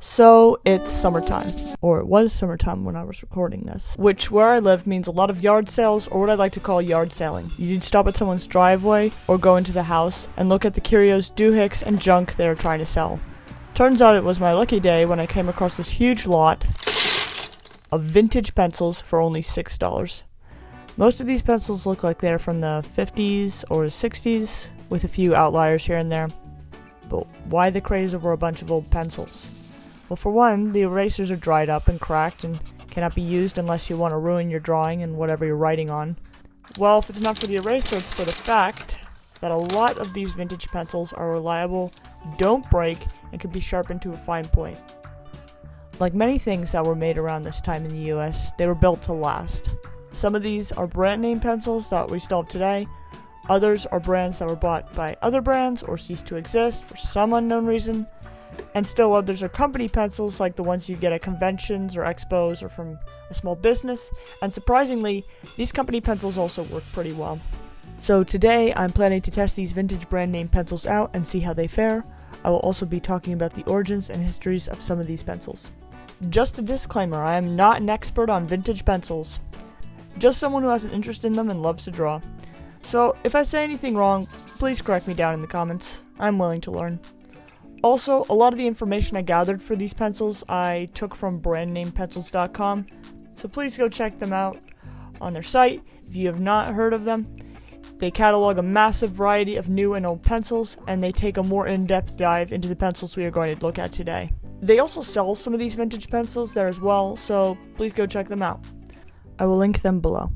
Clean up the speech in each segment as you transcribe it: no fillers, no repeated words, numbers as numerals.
So it's summertime, or it was summertime when I was recording this, which where I live means a lot of yard sales, or what I like to call yard sailing. You'd stop at someone's driveway or go into the house and look at the curios, doohicks, and junk they were trying to sell. Turns out it was my lucky day when I came across this huge lot of vintage pencils for only $6. Most of these pencils look like they're from the 50s or 60s, with a few outliers here and there. But why the craze over a bunch of old pencils? Well, for one, the erasers are dried up and cracked and cannot be used unless you want to ruin your drawing and whatever you're writing on. Well, if it's not for the eraser, it's for the fact that a lot of these vintage pencils are reliable, don't break, and can be sharpened to a fine point. Like many things that were made around this time in the US, they were built to last. Some of these are brand name pencils that we still have today. Others are brands that were bought by other brands or ceased to exist for some unknown reason. And still others are company pencils like the ones you get at conventions or expos or from a small business. And surprisingly, these company pencils also work pretty well. So today I'm planning to test these vintage brand name pencils out and see how they fare. I will also be talking about the origins and histories of some of these pencils. Just a disclaimer, I am not an expert on vintage pencils. Just someone who has an interest in them and loves to draw. So if I say anything wrong, please correct me down in the comments. I'm willing to learn. Also, a lot of the information I gathered for these pencils I took from brandnamepencils.com, so please go check them out on their site if you have not heard of them. They catalog a massive variety of new and old pencils, and they take a more in-depth dive into the pencils we are going to look at today. They also sell some of these vintage pencils there as well, so please go check them out. I will link them below.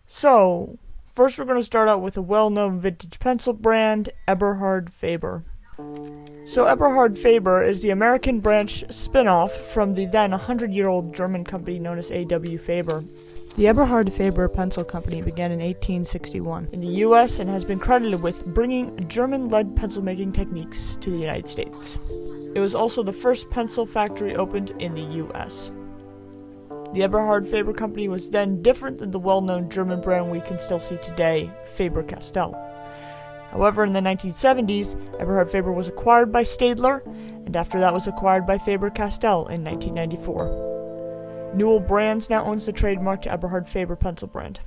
So, first we're going to start out with a well-known vintage pencil brand, Eberhard Faber. So Eberhard Faber is the American branch spin-off from the then 100-year-old German company known as A.W. Faber. The Eberhard Faber Pencil Company began in 1861 in the US and has been credited with bringing German lead pencil making techniques to the United States. It was also the first pencil factory opened in the US. The Eberhard Faber Company was then different than the well-known German brand we can still see today, Faber-Castell. However, in the 1970s, Eberhard Faber was acquired by Staedtler, and after that was acquired by Faber-Castell in 1994. Newell Brands now owns the trademark to Eberhard Faber pencil brand.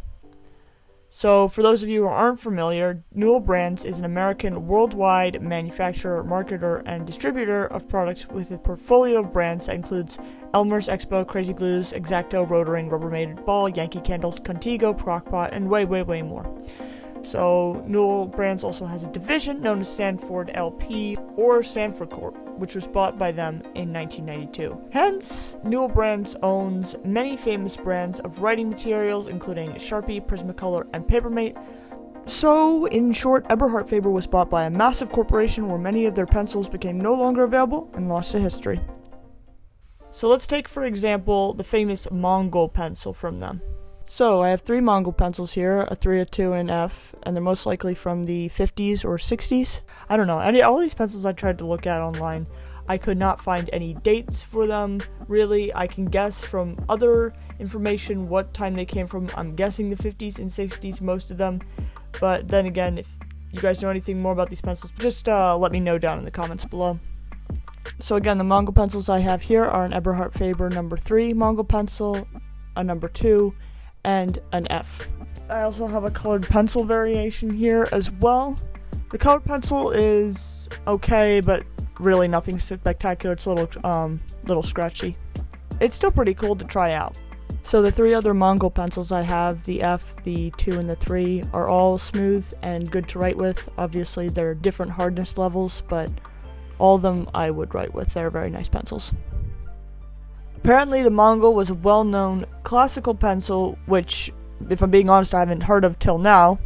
So, for those of you who aren't familiar, Newell Brands is an American worldwide manufacturer, marketer, and distributor of products with a portfolio of brands that includes Elmer's, Expo, Crazy Glues, X-Acto, Rotring, Rubbermaid Ball, Yankee Candles, Contigo, Crock-Pot, and way more. So, Newell Brands also has a division known as Sanford LP or Sanford Corp, which was bought by them in 1992. Hence, Newell Brands owns many famous brands of writing materials, including Sharpie, Prismacolor, and Papermate. So, in short, Eberhard Faber was bought by a massive corporation where many of their pencils became no longer available and lost to history. So let's take, for example, the famous Mongol pencil from them. So, I have 3 Mongol pencils here, a 3, a 2, and an F, and they're most likely from the 50s or 60s. I don't know, all these pencils I tried to look at online, I could not find any dates for them, really. I can guess from other information what time they came from. I'm guessing the 50s and 60s, most of them. But then again, if you guys know anything more about these pencils, just let me know down in the comments below. So again, the Mongol pencils I have here are an Eberhard Faber number 3 Mongol pencil, a number 2, and an F. I also have a colored pencil variation here as well. The colored pencil is okay, but really nothing spectacular. It's a little scratchy. It's still pretty cool to try out. So the 3 other Mongol pencils I have, the F, the 2, and the 3, are all smooth and good to write with. Obviously, they're different hardness levels, but all of them I would write with. They're very nice pencils. Apparently, the Mongol was a well-known classical pencil, which, if I'm being honest, I haven't heard of till now.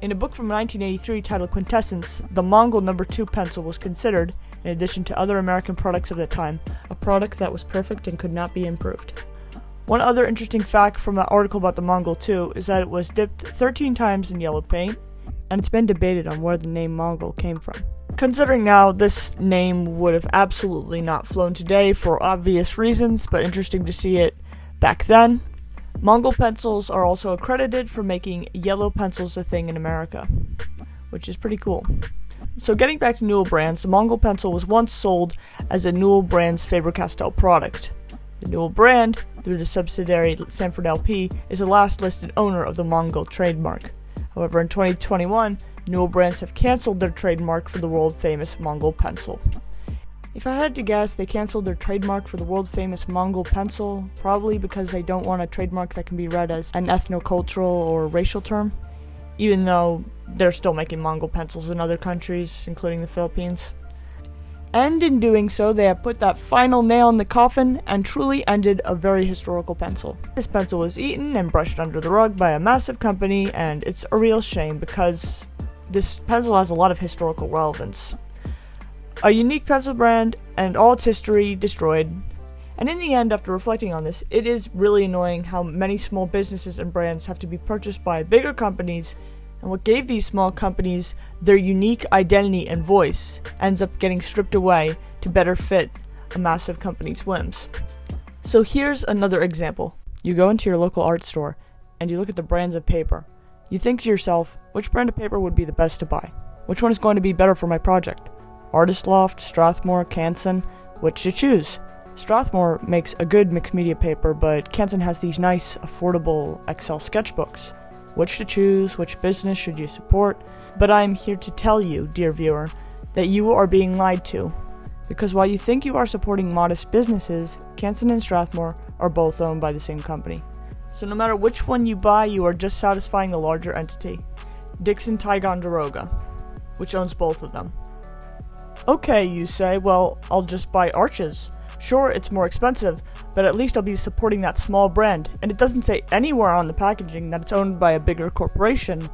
In a book from 1983 titled Quintessence, the Mongol number 2 pencil was considered, in addition to other American products of the time, a product that was perfect and could not be improved. One other interesting fact from that article about the Mongol 2 is that it was dipped 13 times in yellow paint, and it's been debated on where the name Mongol came from. Considering now, this name would have absolutely not flown today for obvious reasons, but interesting to see it back then. Mongol pencils are also accredited for making yellow pencils a thing in America, which is pretty cool. So getting back to Newell Brands, the Mongol pencil was once sold as a Newell Brands Faber-Castell product. The Newell brand, through the subsidiary Sanford LP, is the last listed owner of the Mongol trademark. However, in 2021, Newell Brands have canceled their trademark for the world-famous Mongol pencil. If I had to guess, they canceled their trademark for the world-famous Mongol pencil, probably because they don't want a trademark that can be read as an ethnocultural or racial term, even though they're still making Mongol pencils in other countries, including the Philippines. And in doing so, they have put that final nail in the coffin and truly ended a very historical pencil. This pencil was eaten and brushed under the rug by a massive company, and it's a real shame because this pencil has a lot of historical relevance. A unique pencil brand and all its history destroyed. And in the end, after reflecting on this, it is really annoying how many small businesses and brands have to be purchased by bigger companies, and what gave these small companies their unique identity and voice ends up getting stripped away to better fit a massive company's whims. So here's another example. You go into your local art store and you look at the brands of paper. You think to yourself, which brand of paper would be the best to buy? Which one is going to be better for my project? Artist Loft, Strathmore, Canson, which to choose? Strathmore makes a good mixed media paper, but Canson has these nice, affordable Excel sketchbooks. Which to choose, which business should you support? But I am here to tell you, dear viewer, that you are being lied to. Because while you think you are supporting modest businesses, Canson and Strathmore are both owned by the same company. So no matter which one you buy, you are just satisfying the larger entity, Dixon Ticonderoga, which owns both of them. Okay, you say, well, I'll just buy Arches. Sure, it's more expensive, but at least I'll be supporting that small brand, and it doesn't say anywhere on the packaging that it's owned by a bigger corporation.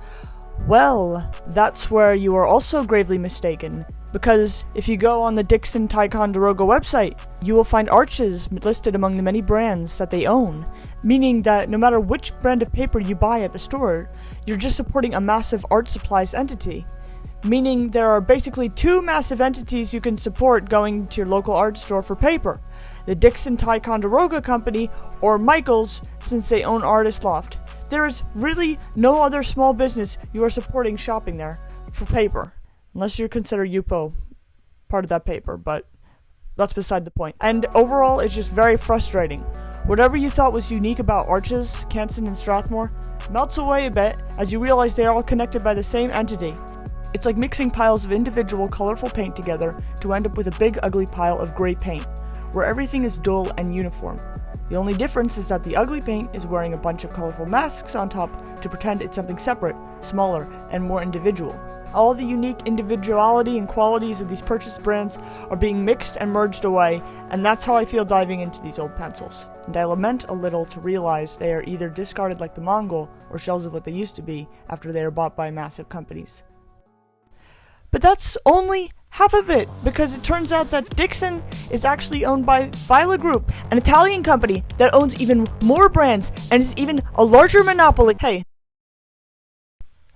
Well, that's where you are also gravely mistaken, because if you go on the Dixon Ticonderoga website, you will find Arches listed among the many brands that they own, meaning that no matter which brand of paper you buy at the store, you're just supporting a massive art supplies entity. Meaning there are basically two massive entities you can support going to your local art store for paper. The Dixon Ticonderoga Company, or Michaels, since they own Artist Loft. There is really no other small business you are supporting shopping there for paper. Unless you consider Yupo part of that paper, but that's beside the point. And overall, it's just very frustrating. Whatever you thought was unique about Arches, Canson, and Strathmore melts away a bit as you realize they are all connected by the same entity. It's like mixing piles of individual colorful paint together to end up with a big ugly pile of gray paint, where everything is dull and uniform. The only difference is that the ugly paint is wearing a bunch of colorful masks on top to pretend it's something separate, smaller, and more individual. All the unique individuality and qualities of these purchased brands are being mixed and merged away, and that's how I feel diving into these old pencils. And I lament a little to realize they are either discarded like the Mongol, or shells of what they used to be after they are bought by massive companies. But that's only half of it, because it turns out that Dixon is actually owned by Fila Group, an Italian company that owns even more brands and is even a larger monopoly. Hey,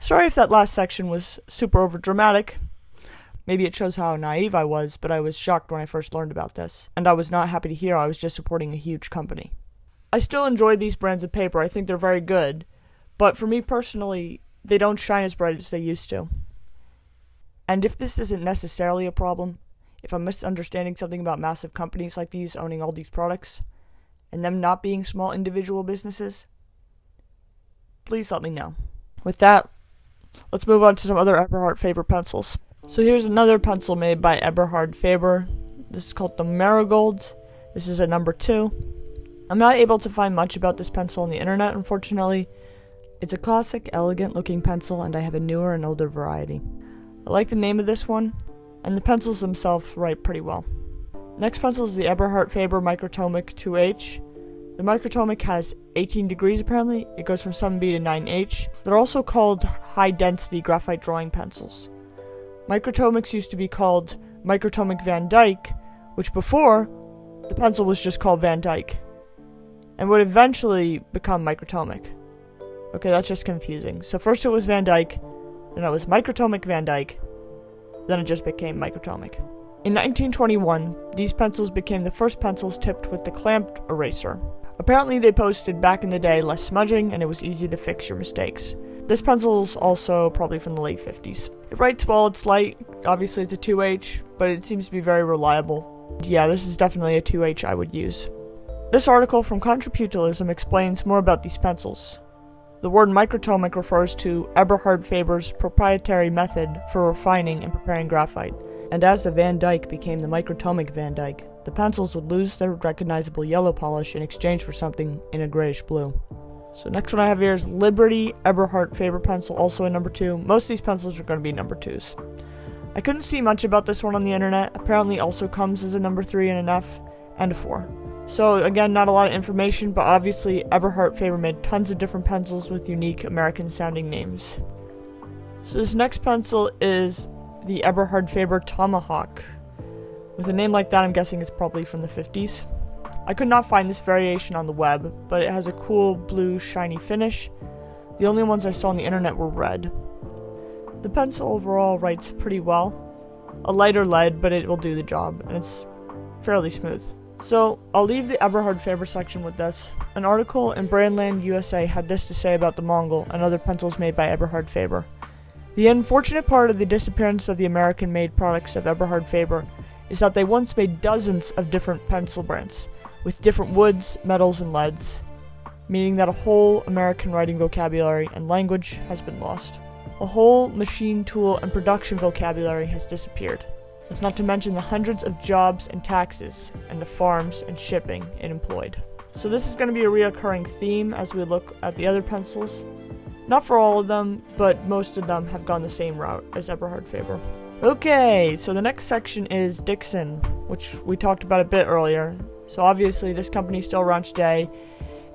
sorry if that last section was super overdramatic. Maybe it shows how naive I was, but I was shocked when I first learned about this, and I was not happy to hear I was just supporting a huge company. I still enjoy these brands of paper. I think they're very good, but for me personally, they don't shine as bright as they used to. And if this isn't necessarily a problem, if I'm misunderstanding something about massive companies like these owning all these products, and them not being small individual businesses, please let me know. With that, let's move on to some other Eberhard Faber pencils. So here's another pencil made by Eberhard Faber. This is called the Marigold. This is a number 2. I'm not able to find much about this pencil on the internet, unfortunately. It's a classic, elegant looking pencil, and I have a newer and older variety. I like the name of this one, and the pencils themselves write pretty well. Next pencil is the Eberhard Faber Microtomic 2H. The Microtomic has 18 degrees apparently. It goes from 7B to 9H. They're also called high-density graphite drawing pencils. Microtomics used to be called Microtomic Van Dyke, which before, the pencil was just called Van Dyke, and would eventually become Microtomic. Okay, that's just confusing. So first it was Van Dyke, then it was Microtomic Van Dyke, then it just became Microtomic. In 1921, these pencils became the first pencils tipped with the clamped eraser. Apparently they posted back in the day less smudging and it was easy to fix your mistakes. This pencil's also probably from the late 50s. It writes well, it's light, obviously it's a 2H, but it seems to be very reliable. Yeah, this is definitely a 2H I would use. This article from Contrapuntilism explains more about these pencils. The word microtomic refers to Eberhard Faber's proprietary method for refining and preparing graphite. And as the Van Dyke became the microtomic Van Dyke, the pencils would lose their recognizable yellow polish in exchange for something in a grayish blue. So next one I have here is Liberty Eberhard Faber pencil, also a number 2. Most of these pencils are going to be number 2s. I couldn't see much about this one on the internet. Apparently also comes as a number 3 and an F and a 4. So again, not a lot of information, but obviously Eberhard Faber made tons of different pencils with unique American sounding names. So this next pencil is the Eberhard Faber Tomahawk. With a name like that, I'm guessing it's probably from the 50s. I could not find this variation on the web, but it has a cool blue shiny finish. The only ones I saw on the internet were red. The pencil overall writes pretty well. A lighter lead, but it will do the job, and it's fairly smooth. So, I'll leave the Eberhard Faber section with this. An article in Brandland USA had this to say about the Mongol and other pencils made by Eberhard Faber. The unfortunate part of the disappearance of the American-made products of Eberhard Faber is that they once made dozens of different pencil brands, with different woods, metals, and leads, meaning that a whole American writing vocabulary and language has been lost. A whole machine tool and production vocabulary has disappeared. That's not to mention the hundreds of jobs and taxes, and the farms and shipping it employed. So this is going to be a reoccurring theme as we look at the other pencils. Not for all of them, but most of them have gone the same route as Eberhard Faber. Okay, so the next section is Dixon, which we talked about a bit earlier. So obviously this company is still around today,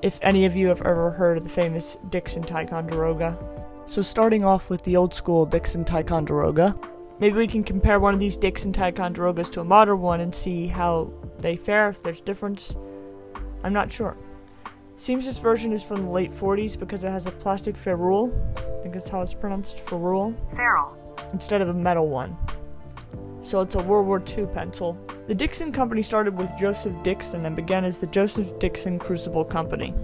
if any of you have ever heard of the famous Dixon Ticonderoga. So starting off with the old school Dixon Ticonderoga, maybe we can compare one of these Dixon Ticonderogas to a modern one and see how they fare, if there's difference. I'm not sure. Seems this version is from the late 40s because it has a plastic ferrule, I think that's how it's pronounced, ferrule, instead of a metal one. So it's a World War II pencil. The Dixon Company started with Joseph Dixon and began as the Joseph Dixon Crucible Company,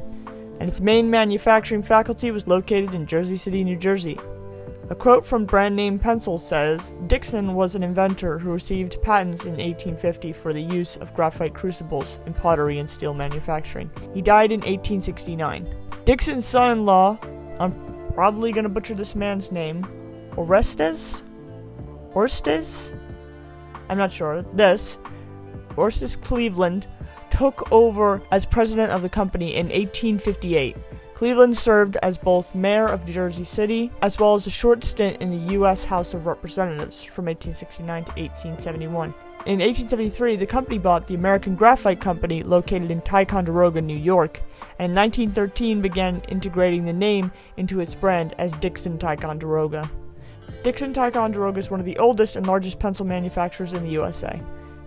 and its main manufacturing faculty was located in Jersey City, New Jersey. A quote from Brand Name Pencils says, Dixon was an inventor who received patents in 1850 for the use of graphite crucibles in pottery and steel manufacturing. He died in 1869. Dixon's son-in-law, I'm probably going to butcher this man's name, Orestes? I'm not sure. Orestes Cleveland, took over as president of the company in 1858. Cleveland served as both mayor of Jersey City, as well as a short stint in the U.S. House of Representatives from 1869 to 1871. In 1873, the company bought the American Graphite Company located in Ticonderoga, New York, and in 1913 began integrating the name into its brand as Dixon Ticonderoga. Dixon Ticonderoga is one of the oldest and largest pencil manufacturers in the USA.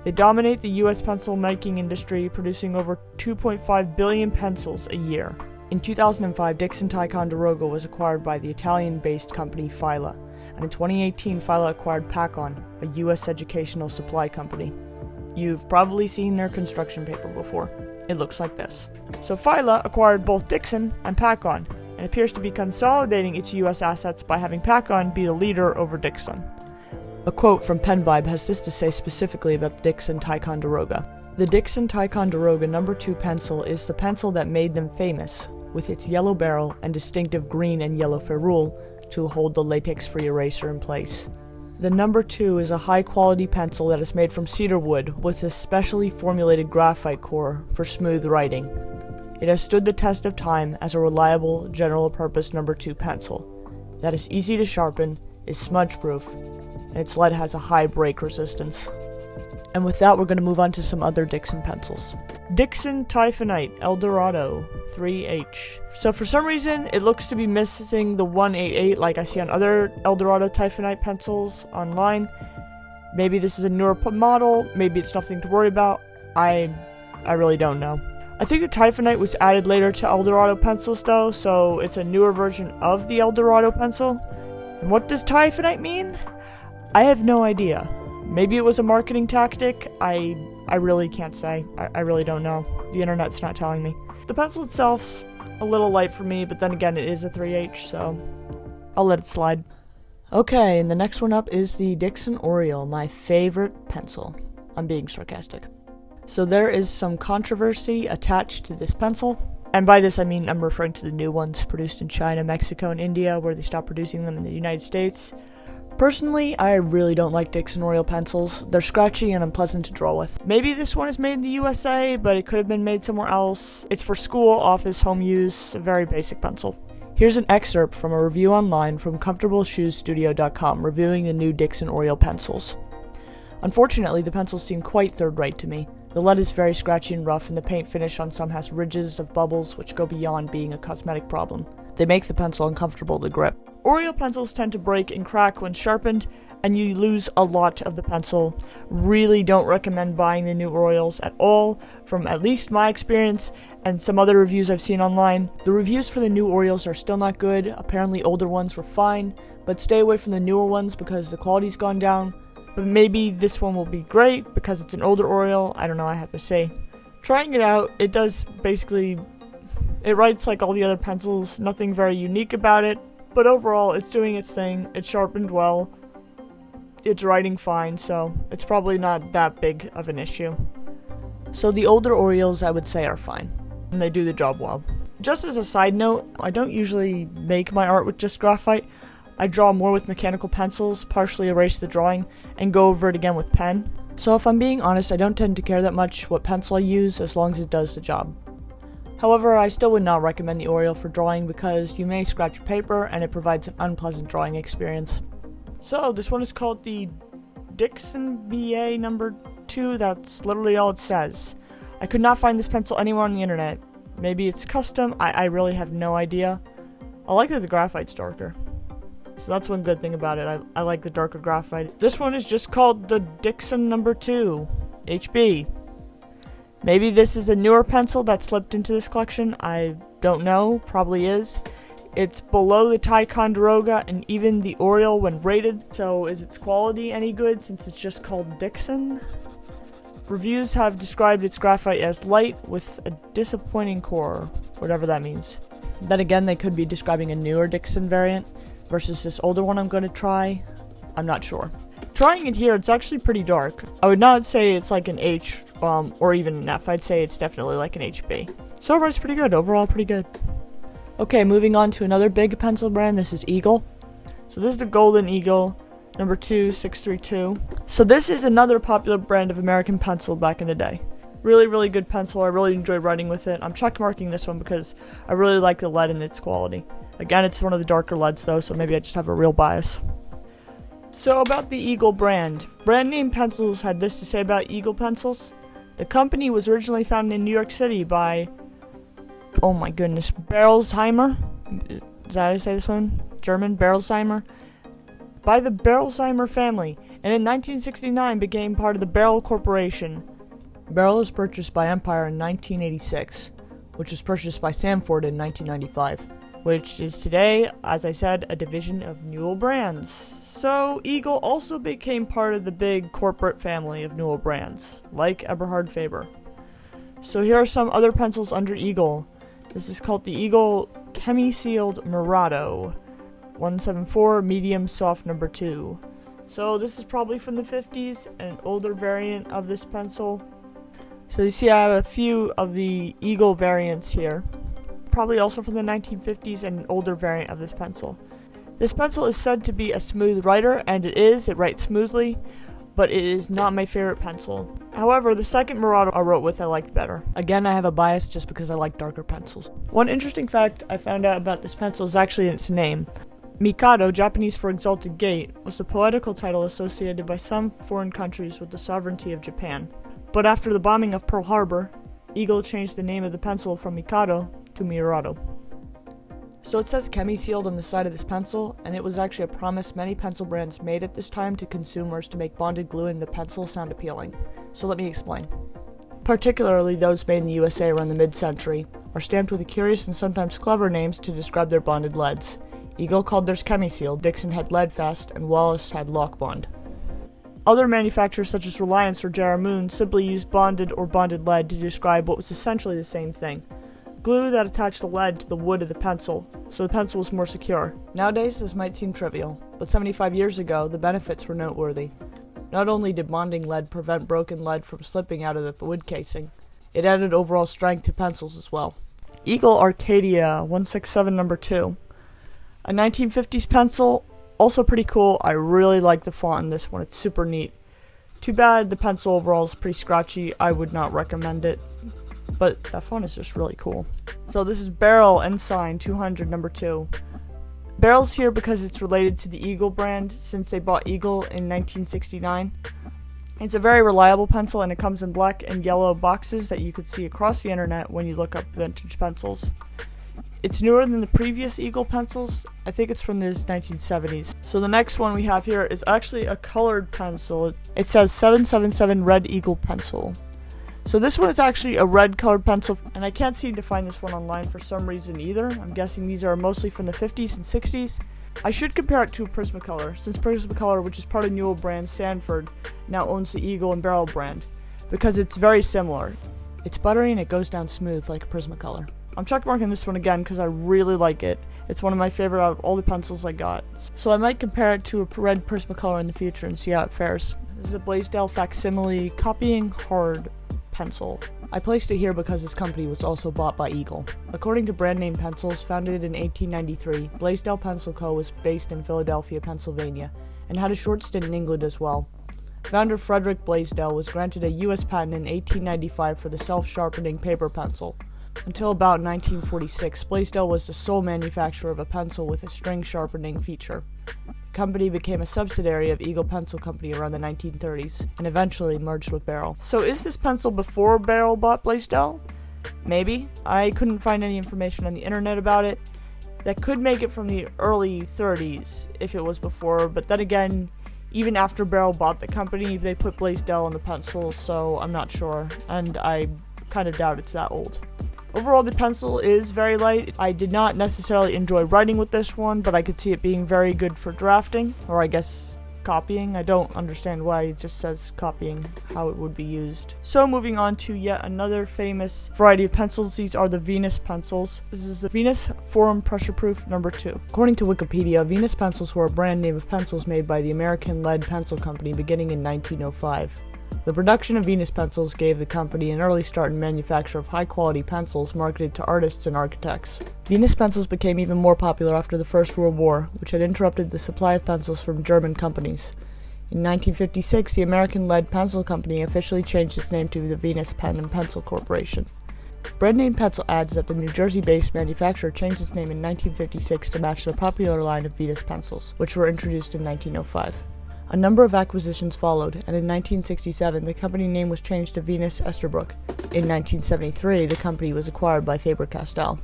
They dominate the U.S. pencil making industry, producing over 2.5 billion pencils a year. In 2005, Dixon Ticonderoga was acquired by the Italian-based company Fila, and in 2018, Fila acquired Pacon, a U.S. educational supply company. You've probably seen their construction paper before. It looks like this. So Fila acquired both Dixon and Pacon, and appears to be consolidating its U.S. assets by having Pacon be the leader over Dixon. A quote from PenVibe has this to say specifically about the Dixon Ticonderoga. The Dixon Ticonderoga No. 2 pencil is the pencil that made them famous, with its yellow barrel and distinctive green and yellow ferrule to hold the latex-free eraser in place. The No. 2 is a high-quality pencil that is made from cedar wood with a specially formulated graphite core for smooth writing. It has stood the test of time as a reliable, general-purpose No. 2 pencil that is easy to sharpen, is smudge-proof, and its lead has a high break resistance. And with that, we're going to move on to some other Dixon pencils. Dixon Typhonite Eldorado 3H. So for some reason, it looks to be missing the 188 like I see on other Eldorado Typhonite pencils online. Maybe this is a newer model, maybe it's nothing to worry about. I really don't know. I think the Typhonite was added later to Eldorado pencils though, so it's a newer version of the Eldorado pencil. And what does Typhonite mean? I have no idea. Maybe it was a marketing tactic. I really can't say. I really don't know. The internet's not telling me. The pencil itself's a little light for me, but then again, it is a 3H, so I'll let it slide. Okay, and the next one up is the Dixon Oriole, my favorite pencil. I'm being sarcastic. So there is some controversy attached to this pencil. And by this I mean I'm referring to the new ones produced in China, Mexico, and India, where they stopped producing them in the United States. Personally, I really don't like Dixon Oriole pencils. They're scratchy and unpleasant to draw with. Maybe this one is made in the USA, but it could have been made somewhere else. It's for school, office, home use, a very basic pencil. Here's an excerpt from a review online from ComfortableShoesStudio.com reviewing the new Dixon Oriole pencils. Unfortunately, the pencils seem quite third-rate to me. The lead is very scratchy and rough, and the paint finish on some has ridges of bubbles which go beyond being a cosmetic problem. They make the pencil uncomfortable to grip. Oriole pencils tend to break and crack when sharpened, and you lose a lot of the pencil. Really don't recommend buying the new Orioles at all, from at least my experience and some other reviews I've seen online. The reviews for the new Orioles are still not good. Apparently older ones were fine, but stay away from the newer ones because the quality's gone down. But maybe this one will be great because it's an older Oriole. I don't know, I have to say. Trying it out, it does basically... It writes like all the other pencils, nothing very unique about it, but overall it's doing its thing, it's sharpened well, it's writing fine, so it's probably not that big of an issue. So the older Orioles I would say are fine, and they do the job well. Just as a side note, I don't usually make my art with just graphite. I draw more with mechanical pencils, partially erase the drawing, and go over it again with pen. So if I'm being honest, I don't tend to care that much what pencil I use as long as it does the job. However, I still would not recommend the Oriole for drawing because you may scratch your paper and it provides an unpleasant drawing experience. So this one is called the Dixon BA number 2, that's literally all it says. I could not find this pencil anywhere on the internet. Maybe it's custom, I really have no idea. I like that the graphite's darker. So that's one good thing about it, I like the darker graphite. This one is just called the Dixon number 2, HB. Maybe this is a newer pencil that slipped into this collection, I don't know, probably is. It's below the Ticonderoga and even the Oriole when rated, so is its quality any good since it's just called Dixon? Reviews have described its graphite as light with a disappointing core, whatever that means. Then again, they could be describing a newer Dixon variant versus this older one I'm going to try. I'm not sure. Trying it here, it's actually pretty dark. I would not say it's like an H or even an F. I'd say it's definitely like an HB. So overall, it's pretty good. Overall, pretty good. Okay, moving on to another big pencil brand. This is Eagle. So this is the Golden Eagle, number 2, 632. So this is another popular brand of American pencil back in the day. Really, really good pencil. I really enjoy writing with it. I'm checkmarking this one because I really like the lead and its quality. Again, it's one of the darker leads though, so maybe I just have a real bias. So about the Eagle brand. Brand name pencils had this to say about Eagle pencils. The company was originally founded in New York City by, oh my goodness, Berolzheimer? Is that how you say this one? German, Berolzheimer? By the Berolzheimer family, and in 1969 became part of the Beryl Corporation. Beryl was purchased by Empire in 1986, which was purchased by Samford in 1995, which is today, as I said, a division of Newell Brands. So Eagle also became part of the big corporate family of Newell Brands, like Eberhard Faber. So here are some other pencils under Eagle. This is called the Eagle Chemi-Sealed Murado 174 Medium Soft number 2. So this is probably from the 50s, an older variant of this pencil. So you see I have a few of the Eagle variants here. Probably also from the 1950s and an older variant of this pencil. This pencil is said to be a smooth writer, and it is. It writes smoothly, but it is not my favorite pencil. However, the second Murado I wrote with I liked better. Again, I have a bias just because I like darker pencils. One interesting fact I found out about this pencil is actually in its name. Mikado, Japanese for Exalted Gate, was the poetical title associated by some foreign countries with the sovereignty of Japan. But after the bombing of Pearl Harbor, Eagle changed the name of the pencil from Mikado to Murado. So it says chemi-sealed on the side of this pencil, and it was actually a promise many pencil brands made at this time to consumers to make bonded glue in the pencil sound appealing. So let me explain. Particularly those made in the USA around the mid-century, are stamped with curious and sometimes clever names to describe their bonded leads. Eagle called theirs chemi-sealed, Dixon had lead-fast, and Wallace had lock-bond. Other manufacturers such as Reliance or Jaramoon simply used bonded or bonded lead to describe what was essentially the same thing. glue that attached the lead to the wood of the pencil, so the pencil was more secure. Nowadays, this might seem trivial, but 75 years ago, the benefits were noteworthy. Not only did bonding lead prevent broken lead from slipping out of the wood casing, it added overall strength to pencils as well. Eagle Arcadia 167 number 2. A 1950s pencil, also pretty cool. I really like the font in this one, it's super neat. Too bad the pencil overall is pretty scratchy, I would not recommend it. But that font is just really cool. So this is Barrel Ensign 200 number 2. Barrel's here because it's related to the Eagle brand since they bought Eagle in 1969. It's a very reliable pencil and it comes in black and yellow boxes that you could see across the internet when you look up vintage pencils. It's newer than the previous Eagle pencils. I think it's from the 1970s. So the next one we have here is actually a colored pencil. It says 777 Red Eagle Pencil. So this one is actually a red colored pencil, and I can't seem to find this one online for some reason either. I'm guessing these are mostly from the 50s and 60s. I should compare it to a Prismacolor, since Prismacolor, which is part of Newell brand Sanford, now owns the Eagle and Barrel brand, because it's very similar. It's buttery and it goes down smooth like a Prismacolor. I'm checkmarking this one again because I really like it. It's one of my favorite out of all the pencils I got. So I might compare it to a red Prismacolor in the future and see how it fares. This is a Blaisdell Facsimile Copying Hard pencil. I placed it here because this company was also bought by Eagle. According to Brand Name Pencils, founded in 1893, Blaisdell Pencil Co. was based in Philadelphia, Pennsylvania, and had a short stint in England as well. Founder Frederick Blaisdell was granted a U.S. patent in 1895 for the self-sharpening paper pencil. Until about 1946, Blaisdell was the sole manufacturer of a pencil with a string sharpening feature. The company became a subsidiary of Eagle Pencil Company around the 1930s, and eventually merged with Barrel. So is this pencil before Barrel bought Blaisdell? Maybe. I couldn't find any information on the internet about it. That could make it from the early 30s if it was before, but then again, even after Barrel bought the company, they put Blaisdell on the pencil, so I'm not sure, and I kind of doubt it's that old. Overall, the pencil is very light. I did not necessarily enjoy writing with this one, but I could see it being very good for drafting, or I guess copying. I don't understand why it just says copying, how it would be used. So moving on to yet another famous variety of pencils. These are the Venus pencils. This is the Venus Forum Pressure Proof number 2. According to Wikipedia, Venus pencils were a brand name of pencils made by the American Lead Pencil Company beginning in 1905. The production of Venus pencils gave the company an early start in manufacture of high-quality pencils marketed to artists and architects. Venus pencils became even more popular after the First World War, which had interrupted the supply of pencils from German companies. In 1956, the American Lead Pencil Company officially changed its name to the Venus Pen and Pencil Corporation. Brand Name Pencil adds that the New Jersey-based manufacturer changed its name in 1956 to match the popular line of Venus pencils, which were introduced in 1905. A number of acquisitions followed, and in 1967 the company name was changed to Venus Esterbrook. In 1973, the company was acquired by Faber-Castell.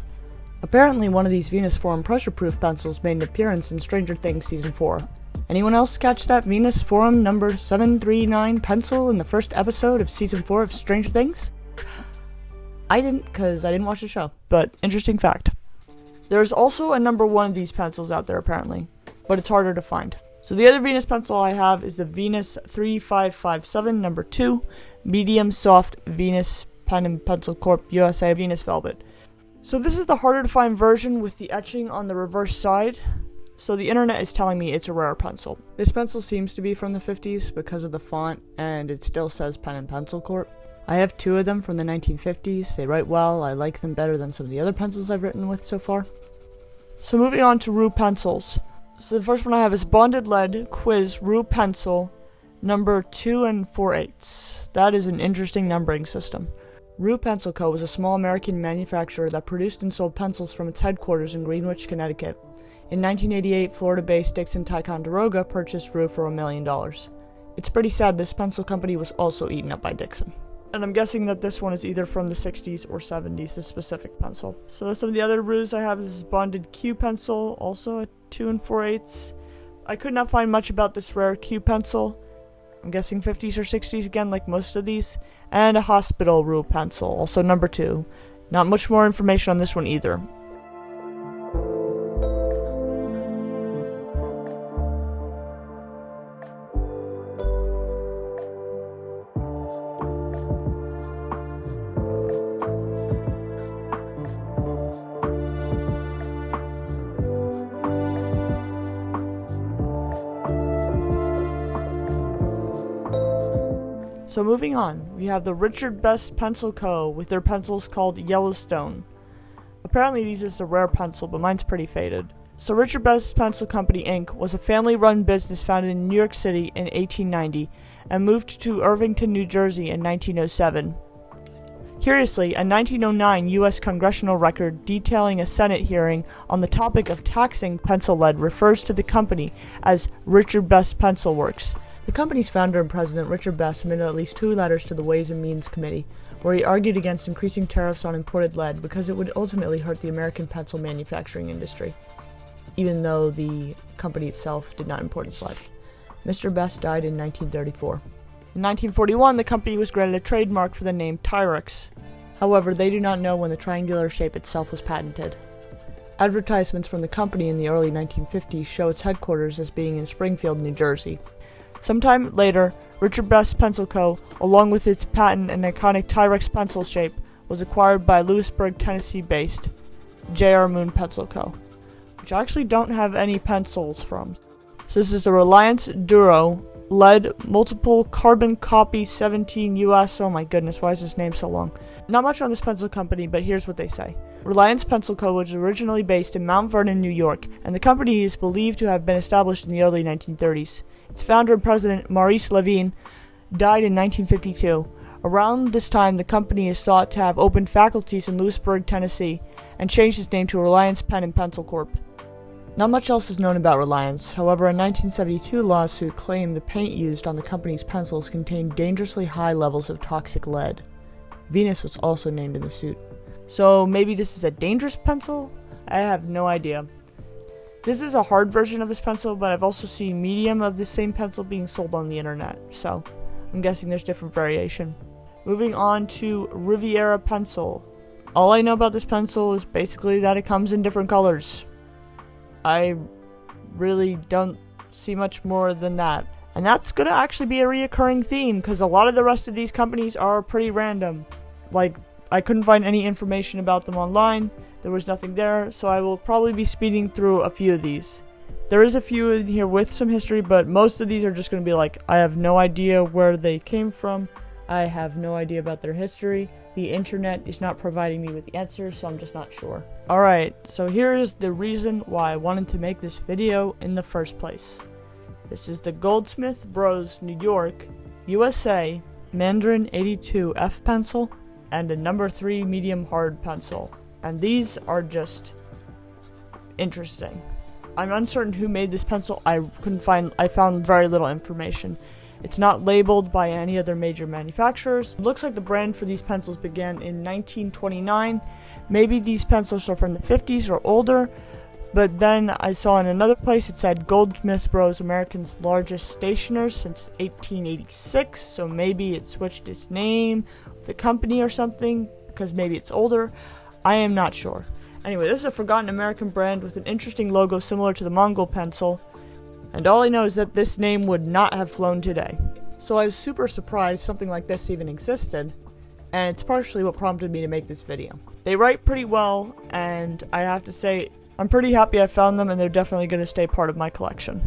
Apparently, one of these Venus Forum pressure-proof pencils made an appearance in Stranger Things Season 4. Anyone else catch that Venus Forum number 739 pencil in the first episode of Season 4 of Stranger Things? I didn't, because I didn't watch the show, but interesting fact. There's also a number 1 of these pencils out there apparently, but it's harder to find. So the other Venus pencil I have is the Venus 3557 number 2, medium soft Venus Pen and Pencil Corp USA Venus Velvet. So this is the harder to find version with the etching on the reverse side. So the internet is telling me it's a rare pencil. This pencil seems to be from the 50s because of the font, and it still says Pen and Pencil Corp. I have 2 of them from the 1950s. They write well. I like them better than some of the other pencils I've written with so far. So moving on to Ruwe pencils. So the first one I have is Bonded Lead Quiz Ruwe Pencil number 2 4/8. That is an interesting numbering system. Ruwe Pencil Co. was a small American manufacturer that produced and sold pencils from its headquarters in Greenwich, Connecticut. In 1988, Florida-based Dixon Ticonderoga purchased Ruwe for $1 million. It's pretty sad this pencil company was also eaten up by Dixon. And I'm guessing that this one is either from the 60s or 70s, this specific pencil. So some of the other Ruwes I have, this is Bonded Q Pencil, also a 2 4/8. I could not find much about this rare Q Pencil. I'm guessing 50s or 60s again, like most of these. And a Hospital Ruwe Pencil, also number 2. Not much more information on this one either. So moving on, we have the Richard Best Pencil Co. with their pencils called Yellowstone. Apparently these is a rare pencil, but mine's pretty faded. So Richard Best Pencil Company Inc. was a family-run business founded in New York City in 1890 and moved to Irvington, New Jersey in 1907. Curiously, a 1909 U.S. congressional record detailing a Senate hearing on the topic of taxing pencil lead refers to the company as Richard Best Pencil Works. The company's founder and president, Richard Best, submitted at least 2 letters to the Ways and Means Committee, where he argued against increasing tariffs on imported lead because it would ultimately hurt the American pencil manufacturing industry, even though the company itself did not import its lead. Mr. Best died in 1934. In 1941, the company was granted a trademark for the name Tyrex. However, they do not know when the triangular shape itself was patented. Advertisements from the company in the early 1950s show its headquarters as being in Springfield, New Jersey. Sometime later, Richard Best Pencil Co., along with its patent and iconic Tyrex pencil shape, was acquired by Lewisburg, Tennessee-based J.R. Moon Pencil Co., which I actually don't have any pencils from. So this is the Reliance Duro Lead Multiple Carbon Copy 17 US. Oh my goodness, why is this name so long? Not much on this pencil company, but here's what they say. Reliance Pencil Co. was originally based in Mount Vernon, New York, and the company is believed to have been established in the early 1930s. Its founder and president, Maurice Levine, died in 1952. Around this time, the company is thought to have opened faculties in Lewisburg, Tennessee, and changed its name to Reliance Pen and Pencil Corp. Not much else is known about Reliance. However, a 1972 lawsuit claimed the paint used on the company's pencils contained dangerously high levels of toxic lead. Venus was also named in the suit. So maybe this is a dangerous pencil? I have no idea. This is a hard version of this pencil, but I've also seen medium of this same pencil being sold on the internet, so I'm guessing there's different variation. Moving on to Riviera Pencil. All I know about this pencil is basically that it comes in different colors. I really don't see much more than that. And that's gonna actually be a reoccurring theme, because a lot of the rest of these companies are pretty random. Like, I couldn't find any information about them online. There was nothing there, so I will probably be speeding through a few of these. There is a few in here with some history, but most of these are just going to be like, I have no idea where they came from. I have no idea about their history. The internet is not providing me with the answers, so I'm just not sure. Alright, so here's the reason why I wanted to make this video in the first place. This is the Goldsmith Bros. New York, USA, Mandarin 82 F pencil, and a number 3 medium hard pencil. And these are just interesting. I'm uncertain who made this pencil. I found very little information. It's not labeled by any other major manufacturers. It looks like the brand for these pencils began in 1929. Maybe these pencils are from the 50s or older, but then I saw in another place it said Goldsmith Bros. America's largest stationers since 1886, so maybe it switched its name, the company or something, because maybe it's older. I am not sure. Anyway, this is a forgotten American brand with an interesting logo similar to the Mongol pencil, and all I know is that this name would not have flown today. So I was super surprised something like this even existed, and it's partially what prompted me to make this video. They write pretty well, and I have to say, I'm pretty happy I found them, and they're definitely going to stay part of my collection.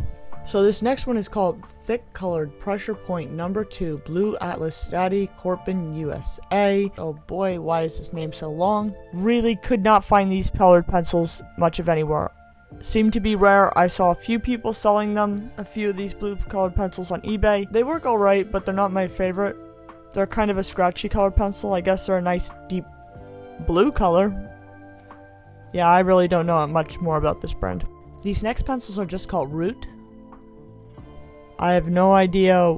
So this next one is called Thick Colored Pressure Point Number 2 Blue Atlas Stati Corpin USA. Oh boy, why is this name so long? Really could not find these colored pencils much of anywhere. Seemed to be rare. I saw a few people selling them, a few of these blue colored pencils on eBay. They work alright, but they're not my favorite. They're kind of a scratchy colored pencil. I guess they're a nice deep blue color. Yeah, I really don't know much more about this brand. These next pencils are just called Root. I have no idea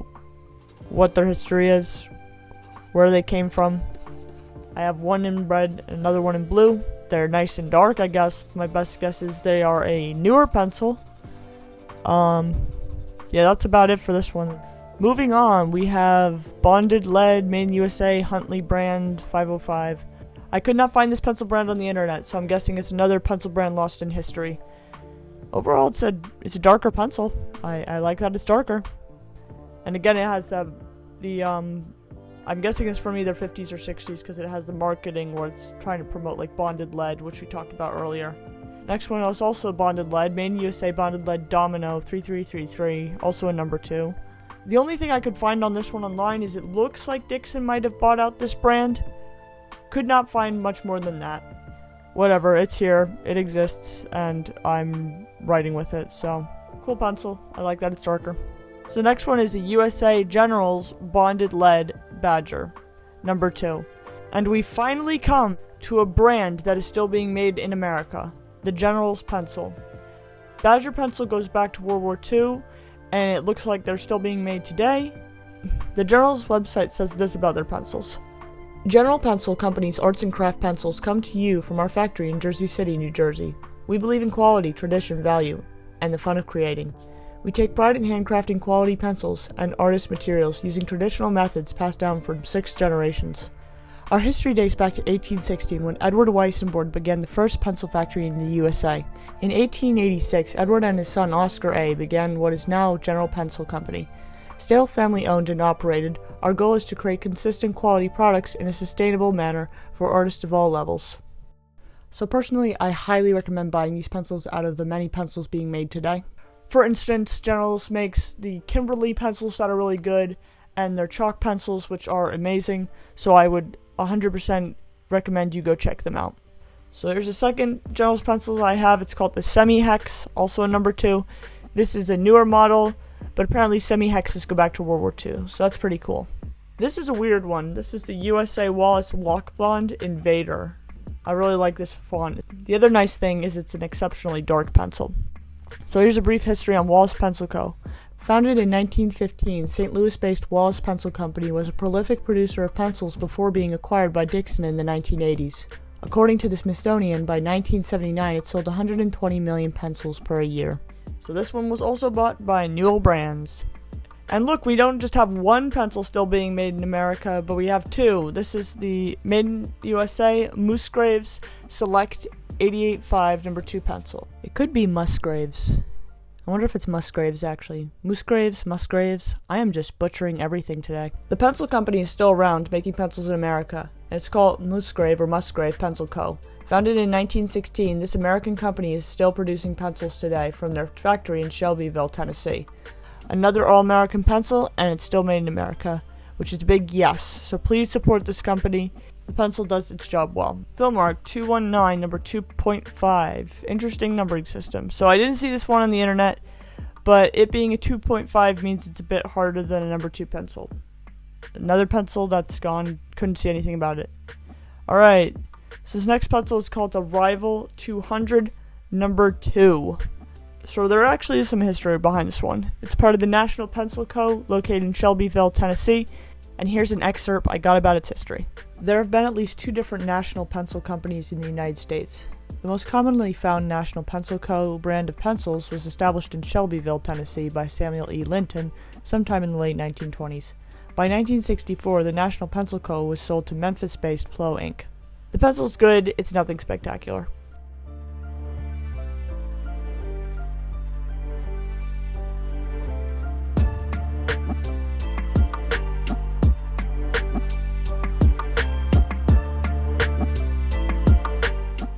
what their history is, where they came from. I have one in red and another one in blue. They're nice and dark, I guess. My best guess is they are a newer pencil. Yeah, that's about it for this one. Moving on, we have Bonded Lead, made in USA, Huntley brand, 505. I could not find this pencil brand on the internet, so I'm guessing it's another pencil brand lost in history. Overall, it's a darker pencil. I like that it's darker. And again, it has I'm guessing it's from either 50s or 60s because it has the marketing where it's trying to promote like bonded lead, which we talked about earlier. Next one is also bonded lead, made in USA, Bonded Lead Domino 3333, also a number 2. The only thing I could find on this one online is it looks like Dixon might have bought out this brand. Could not find much more than that. Whatever, it's here, it exists, and I'm writing with it, so cool pencil. I like that it's darker. So the next one is the USA General's Bonded Lead Badger, number 2. And we finally come to a brand that is still being made in America, the General's pencil. Badger pencil goes back to World War II, and it looks like they're still being made today. The General's website says this about their pencils. General Pencil Company's arts and craft pencils come to you from our factory in Jersey City, New Jersey. We believe in quality, tradition, value, and the fun of creating. We take pride in handcrafting quality pencils and artist materials using traditional methods passed down from 6 generations. Our history dates back to 1816 when Edward Weissenborn began the first pencil factory in the USA. In 1886, Edward and his son Oscar A. began what is now General Pencil Company. Still family owned and operated, our goal is to create consistent quality products in a sustainable manner for artists of all levels. So personally, I highly recommend buying these pencils out of the many pencils being made today. For instance, General's makes the Kimberly pencils that are really good, and their chalk pencils, which are amazing, so I would 100% recommend you go check them out. So there's a second General's pencil I have. It's called the Semi-Hex, also a number 2. This is a newer model, but apparently semi-hexes go back to World War II, so that's pretty cool. This is a weird one. This is the USA Wallace Lock Bond Invader. I really like this font. The other nice thing is it's an exceptionally dark pencil. So here's a brief history on Wallace Pencil Co. Founded in 1915, St. Louis-based Wallace Pencil Company was a prolific producer of pencils before being acquired by Dixon in the 1980s. According to the Smithsonian, by 1979 it sold 120 million pencils per year. So this one was also bought by Newell Brands. And look, we don't just have one pencil still being made in America, but we have 2. This is the Made in USA Musgrave's Select 88.5 number 2 pencil. It could be Musgrave's. I wonder if it's Musgrave's actually. Musgraves. I am just butchering everything today. The pencil company is still around, making pencils in America. And it's called Musgrave Pencil Co. Founded in 1916, this American company is still producing pencils today from their factory in Shelbyville, Tennessee. Another all-American pencil, and it's still made in America, which is a big yes. So please support this company. The pencil does its job well. Philmark 219, number 2.5. Interesting numbering system. So I didn't see this one on the internet, but it being a 2.5 means it's a bit harder than a number 2 pencil. Another pencil that's gone, couldn't see anything about it. Alright, so this next pencil is called the Rival 200, number 2. So there actually is some history behind this one. It's part of the National Pencil Co., located in Shelbyville, Tennessee, and here's an excerpt I got about its history. There have been at least 2 different national pencil companies in the United States. The most commonly found National Pencil Co. brand of pencils was established in Shelbyville, Tennessee by Samuel E. Linton sometime in the late 1920s. By 1964, the National Pencil Co. was sold to Memphis-based Plo Inc. The pencil's good, it's nothing spectacular.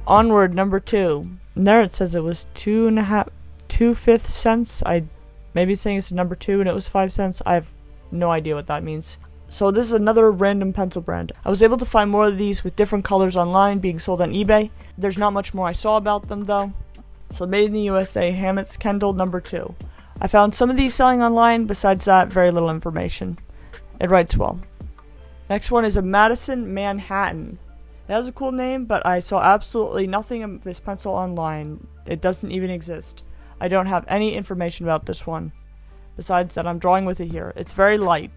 Onward, number 2. And there it says it was 2.5 cents. I maybe saying it's number 2 and it was 5 cents. I have no idea what that means. So this is another random pencil brand. I was able to find more of these with different colors online being sold on eBay. There's not much more I saw about them though. So made in the USA, Hammett's Kendall number 2. I found some of these selling online, besides that, very little information. It writes well. Next one is a Madison Manhattan. It has a cool name, but I saw absolutely nothing of this pencil online. It doesn't even exist. I don't have any information about this one, besides that I'm drawing with it here. It's very light.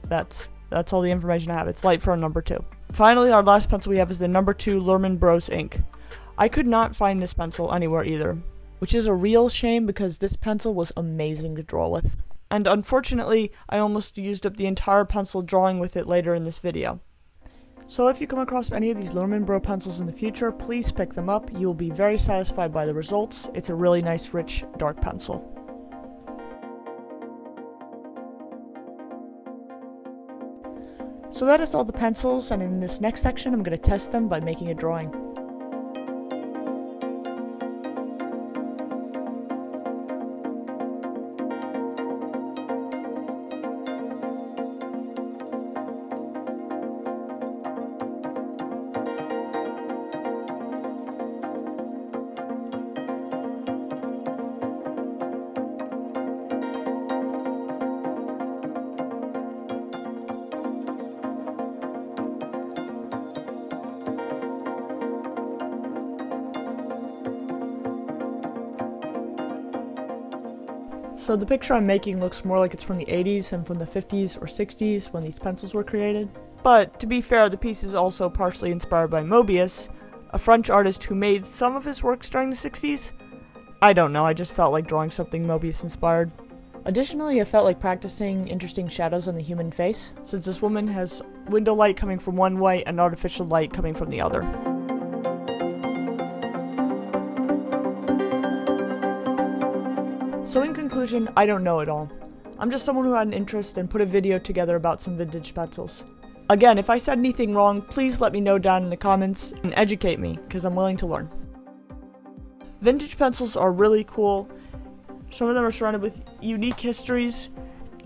That's all the information I have. It's light for a number 2. Finally, our last pencil we have is the number 2 Lurman Bros Ink. I could not find this pencil anywhere either, which is a real shame because this pencil was amazing to draw with. And unfortunately, I almost used up the entire pencil drawing with it later in this video. So if you come across any of these Lurman Bro pencils in the future, please pick them up. You will be very satisfied by the results. It's a really nice, rich, dark pencil. So that is all the pencils, and in this next section I'm going to test them by making a drawing. So the picture I'm making looks more like it's from the 80s than from the 50s or 60s when these pencils were created. But to be fair, the piece is also partially inspired by Mobius, a French artist who made some of his works during the 60s. I don't know, I just felt like drawing something Mobius inspired. Additionally, I felt like practicing interesting shadows on the human face, since this woman has window light coming from one way and artificial light coming from the other. So in conclusion, I don't know it all. I'm just someone who had an interest and put a video together about some vintage pencils. Again, if I said anything wrong, please let me know down in the comments and educate me, because I'm willing to learn. Vintage pencils are really cool. Some of them are surrounded with unique histories,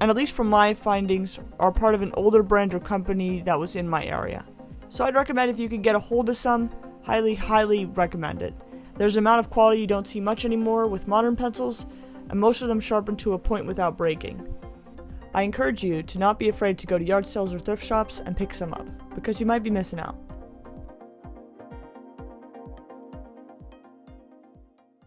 and at least from my findings, are part of an older brand or company that was in my area. So I'd recommend if you can get a hold of some, highly recommend it. There's an amount of quality you don't see much anymore with modern pencils, and most of them sharpen to a point without breaking. I encourage you to not be afraid to go to yard sales or thrift shops and pick some up, because you might be missing out.